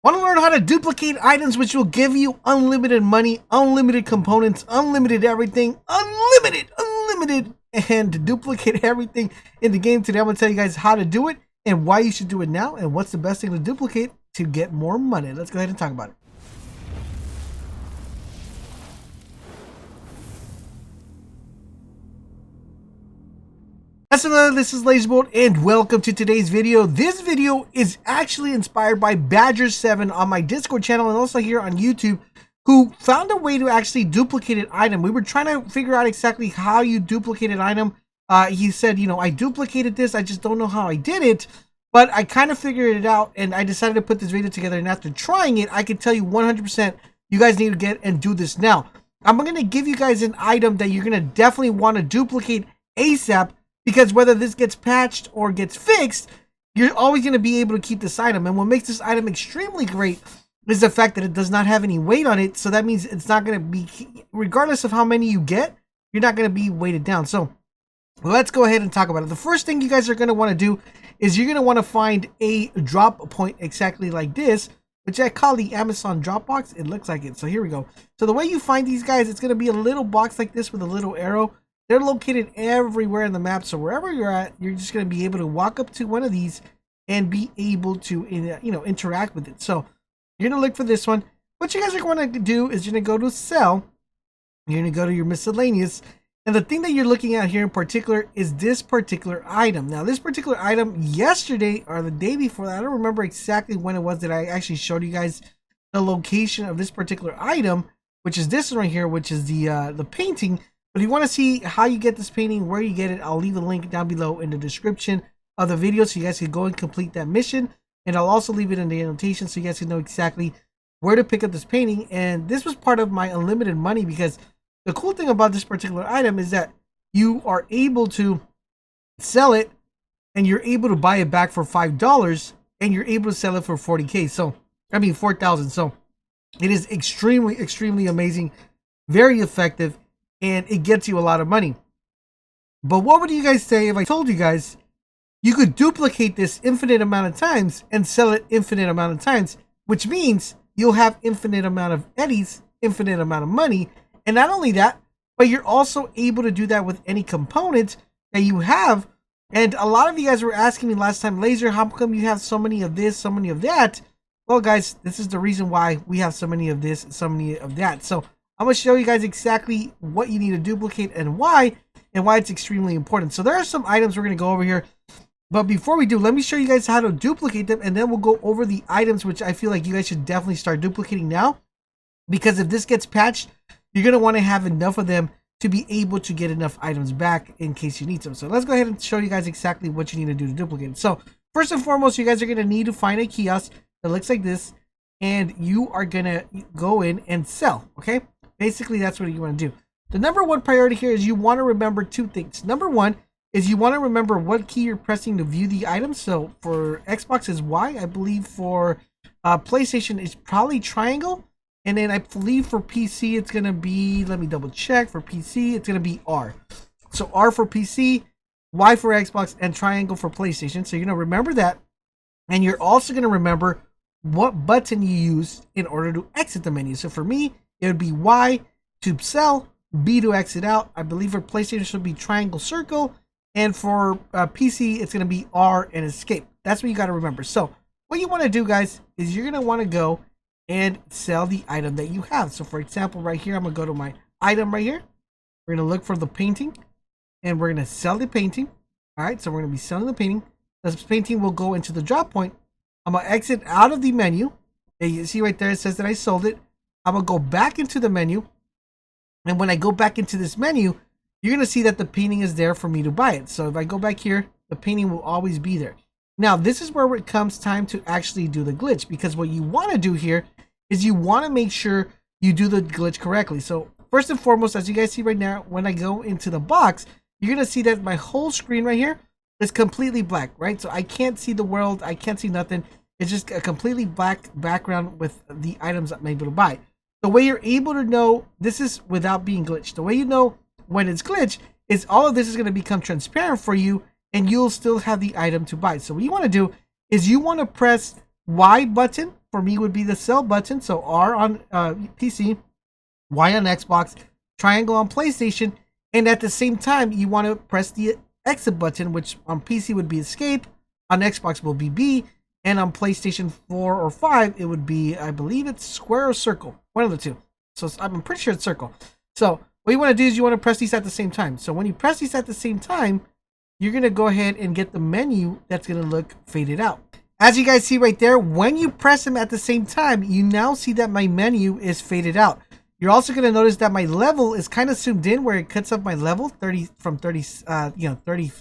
Want to learn how to duplicate items which will give you unlimited money, unlimited components, unlimited everything, unlimited, and to duplicate everything in the game? Today I'm going to tell you guys how to do it and why you should do it now and what's the best thing to duplicate to get more money. Let's go ahead and talk about it. Hello, this is LaserBolt and welcome to today's video. This video is actually inspired by Badger7 on my Discord channel and also here on YouTube, who found a way to actually duplicate an item. We were trying to figure out exactly how you duplicate an item. He said, I duplicated this, I just don't know how I did it, but I kind of figured it out and I decided to put this video together, and after trying it, I can tell you 100% you guys need to get and do this now. I'm going to give you guys an item that you're going to definitely want to duplicate ASAP, because whether this gets patched or gets fixed, you're always going to be able to keep this item. And what makes this item extremely great is the fact that it does not have any weight on it. So that means it's not going to be, regardless of how many you get, you're not going to be weighted down. So let's go ahead and talk about it. The first thing you guys are going to want to do is you're going to want to find a drop point exactly like this, which I call the Amazon drop box. It looks like it. So here we go. So the way you find these guys, it's going to be a little box like this with a little arrow. They're located everywhere in the map, so wherever you're at, you're just going to be able to walk up to one of these and be able to, interact with it. So you're going to look for this one. What you guys are going to do is you're going to go to sell. You're going to go to your miscellaneous. And the thing that you're looking at here in particular is this particular item. Now, this particular item yesterday or the day before, I don't remember exactly when it was that I actually showed you guys the location of this particular item, which is this one right here, which is the painting. But if you want to see how you get this painting, where you get it, I'll leave a link down below in the description of the video so you guys can go and complete that mission. And I'll also leave it in the annotation so you guys can know exactly where to pick up this painting. And this was part of my unlimited money, because the cool thing about this particular item is that you are able to sell it and you're able to buy it back for $5 and you're able to sell it for 40K. So, I mean 4,000. So it is extremely amazing, very effective, and it gets you a lot of money. But what would you guys say if I told you guys you could duplicate this infinite amount of times and sell it infinite amount of times, which means you'll have infinite amount of eddies, infinite amount of money. And not only that, but you're also able to do that with any component that you have. And a lot of you guys were asking me last time, Laser, how come you have so many of this, so many of that? Well, guys, this is the reason why we have so many of this, so many of that. So I'm going to show you guys exactly what you need to duplicate and why it's extremely important. So there are some items we're going to go over here. But before we do, let me show you guys how to duplicate them, and then we'll go over the items which I feel like you guys should definitely start duplicating now. Because if this gets patched, you're going to want to have enough of them to be able to get enough items back in case you need them. So let's go ahead and show you guys exactly what you need to do to duplicate it. So first and foremost, you guys are going to need to find a kiosk that looks like this, and you are going to go in and sell, okay? Basically, that's what you want to do. The number one priority here is you want to remember two things. Number one is you want to remember what key you're pressing to view the item. So for Xbox is Y. I believe for PlayStation it's probably triangle. And then I believe for PC it's going to be, let me double check. For PC it's going to be R. So R for PC, Y for Xbox, and triangle for PlayStation. So you're going to remember that. And you're also going to remember what button you use in order to exit the menu. So for me, it would be Y to sell, B to exit out. I believe for PlayStation should be triangle circle, and for PC it's going to be R and escape. That's what you got to remember. So what you want to do, guys, is you're going to want to go and sell the item that you have. So for example, right here, I'm going to go to my item right here. We're going to look for the painting, and we're going to sell the painting. All right, so we're going to be selling the painting. This painting will go into the drop point. I'm going to exit out of the menu. And you see right there, it says that I sold it. I'm going to go back into the menu. And when I go back into this menu, you're going to see that the painting is there for me to buy it. So if I go back here, the painting will always be there. Now, this is where it comes time to actually do the glitch. Because what you want to do here is you want to make sure you do the glitch correctly. So first and foremost, as you guys see right now, when I go into the box, you're going to see that my whole screen right here is completely black, right? So I can't see the world. I can't see nothing. It's just a completely black background with the items I'm able to buy. The way you're able to know this is without being glitched. The way you know when it's glitched is all of this is going to become transparent for you, and you'll still have the item to buy. So what you want to do is you want to press Y button for me would be the sell button. So R on PC, Y on Xbox, triangle on PlayStation, and at the same time, you want to press the exit button, which on PC would be escape, on Xbox will be B, and on PlayStation 4 or 5, it would be, I believe it's square or circle, one of the two. So I'm pretty sure it's circle. So what you want to do is you want to press these at the same time. So when you press these at the same time, you're going to go ahead and get the menu that's going to look faded out. As you guys see right there, when you press them at the same time, you now see that my menu is faded out. You're also going to notice that my level is kind of zoomed in, where it cuts up my level 30 from 30, 30,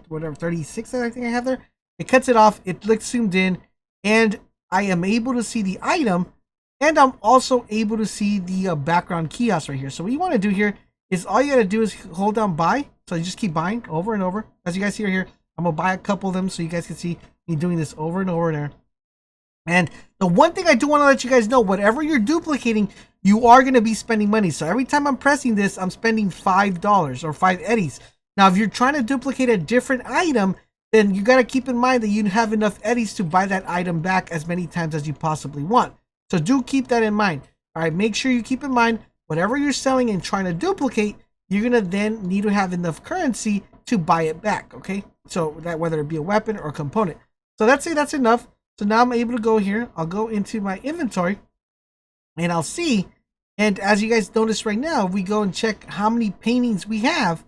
whatever, 36 I think I have there. It cuts it off. It looks zoomed in, and I am able to see the item, and I'm also able to see the background kiosk right here. So what you want to do here is all you got to do is hold down buy. So you just keep buying over and over. As you guys see right here, I'm going to buy a couple of them so you guys can see me doing this over and over there. And the one thing I do want to let you guys know, whatever you're duplicating, you are going to be spending money. So every time I'm pressing this, I'm spending $5 or 5 eddies. Now, if you're trying to duplicate a different item, then you got to keep in mind that you have enough eddies to buy that item back as many times as you possibly want. So do keep that in mind. All right, make sure you keep in mind whatever you're selling and trying to duplicate, you're going to then need to have enough currency to buy it back. Okay, so that whether it be a weapon or a component. So let's say that's enough. So now I'm able to go here. I'll go into my inventory and I'll see. And as you guys notice right now, if we go and check how many paintings we have,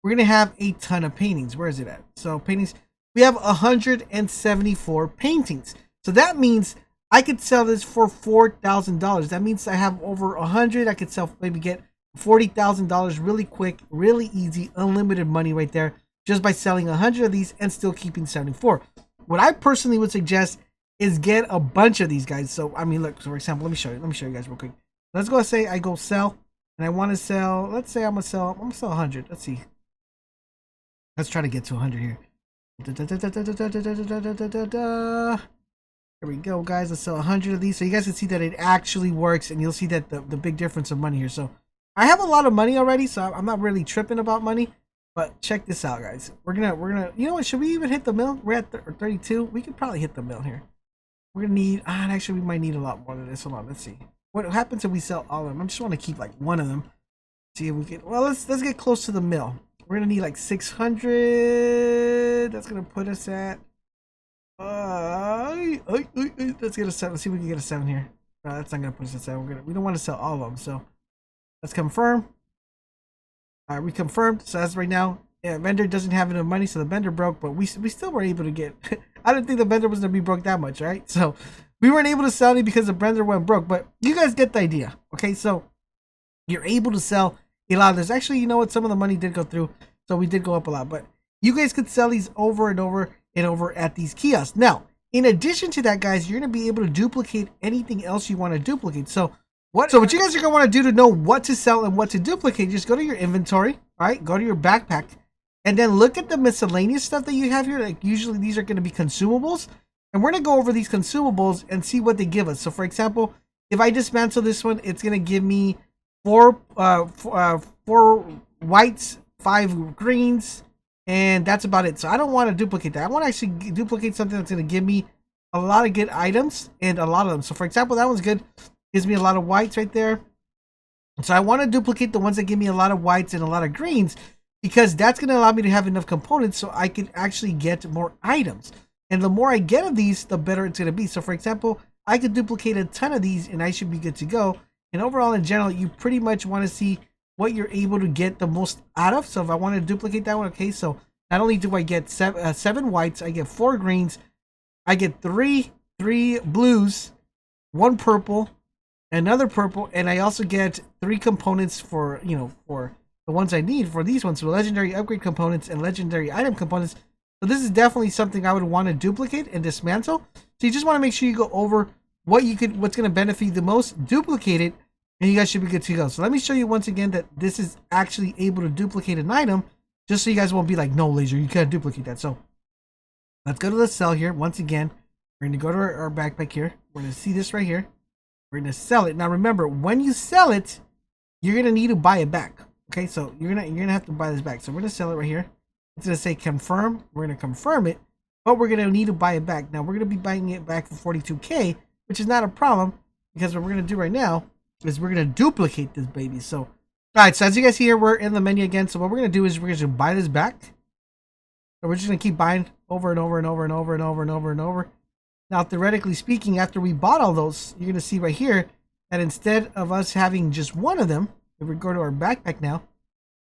we're going to have a ton of paintings. Where is it at? So paintings, we have 174 paintings. So that means I could sell this for $4,000. That means I have over 100. I could sell, maybe get $40,000 really quick, really easy, unlimited money right there, just by selling 100 of these and still keeping 74. What I personally would suggest is get a bunch of these guys. So I mean, look, so for example, let me show you guys real quick. Let's go and say I go sell, and I want to sell, let's say I'm gonna sell 100. Let's see. Let's try to get to 100 here. There we go, guys. Let's sell 100 of these. So you guys can see that it actually works, and you'll see that the big difference of money here. So I have a lot of money already, so I'm not really tripping about money. But check this out, guys. We're gonna, you know what? Should we even hit the mill? We're at 32. We could probably hit the mill here. We're gonna need, and actually we might need a lot more than this. Hold on, let's see. What happens if we sell all of them? I just want to keep like one of them. See if we get, well, let's get close to the mill. We're gonna need like 600. That's gonna put us at, let's get a 7. Let's see if we can get a 7 here. No, that's not gonna put us at 7. We don't want to sell all of them, so let's confirm. All right, we confirmed. So as right now, yeah, vendor doesn't have enough money, so the vendor broke, but we still were able to get. I didn't think the vendor was gonna be broke that much, right? So we weren't able to sell any because the vendor went broke, but you guys get the idea, okay? So you're able to sell a lot of this. Actually, you know what? Some of the money did go through, so we did go up a lot, but you guys could sell these over and over and over at these kiosks. Now, in addition to that, guys, you're gonna be able to duplicate anything else you want to duplicate. So what you guys are gonna want to do to know what to sell and what to duplicate, just go to your inventory, all right? Go to your backpack, and then look at the miscellaneous stuff that you have here. Like usually these are gonna be consumables, and we're gonna go over these consumables and see what they give us. So for example, if I dismantle this one, it's gonna give me 4 whites, 5 greens, and that's about it. So I don't want to duplicate that. I want to actually duplicate something that's going to give me a lot of good items and a lot of them. So for example, that one's good. Gives me a lot of whites right there. So I want to duplicate the ones that give me a lot of whites and a lot of greens, because that's going to allow me to have enough components so I can actually get more items. And the more I get of these, the better it's going to be. So for example, I could duplicate a ton of these and I should be good to go. And overall, in general, you pretty much want to see what you're able to get the most out of. So if I want to duplicate that one, okay, so not only do I get 7 whites, I get 4 greens, I get 3 blues, 1 purple, another purple, and I also get 3 components for, you know, for the ones I need for these ones. So legendary upgrade components and legendary item components. So this is definitely something I would want to duplicate and dismantle. So you just want to make sure you go over what's going to benefit you the most, duplicate it, and you guys should be good to go. So let me show you once again that this is actually able to duplicate an item, just so you guys won't be like, no, Laser, you can't duplicate that. So let's go to the sell here. Once again, we're going to go to our backpack here. We're going to see this right here. We're going to sell it. Now remember, when you sell it, you're going to need to buy it back. Okay, so you're gonna have to buy this back. So we're going to sell it right here. It's going to say confirm. We're going to confirm it, but we're going to need to buy it back. Now we're going to be buying it back for 42K, which is not a problem because what we're going to do right now is we're going to duplicate this baby. So, all right, so as you guys see here, we're in the menu again. So what we're going to do is we're going to buy this back. So we're just going to keep buying over and over and over and over and over and over and over. Now, theoretically speaking, after we bought all those, you're going to see right here that instead of us having just one of them, if we go to our backpack now,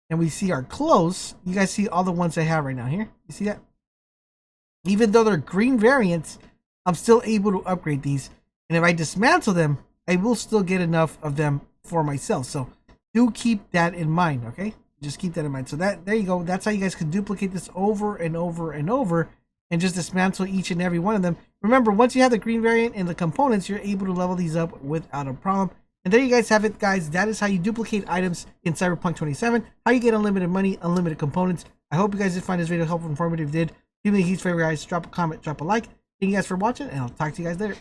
and we see our clothes, you guys see all the ones I have right now here. You see that? Even though they're green variants, I'm still able to upgrade these. And if I dismantle them, I will still get enough of them for myself. So do keep that in mind, okay? Just keep that in mind. So there you go. That's how you guys can duplicate this over and over and over and just dismantle each and every one of them. Remember, once you have the green variant and the components, you're able to level these up without a problem. And there you guys have it, guys. That is how you duplicate items in Cyberpunk 27. How you get unlimited money, unlimited components. I hope you guys did find this video helpful and informative. If you did, do me a huge favor, guys. Drop a comment, drop a like. Thank you guys for watching, and I'll talk to you guys later.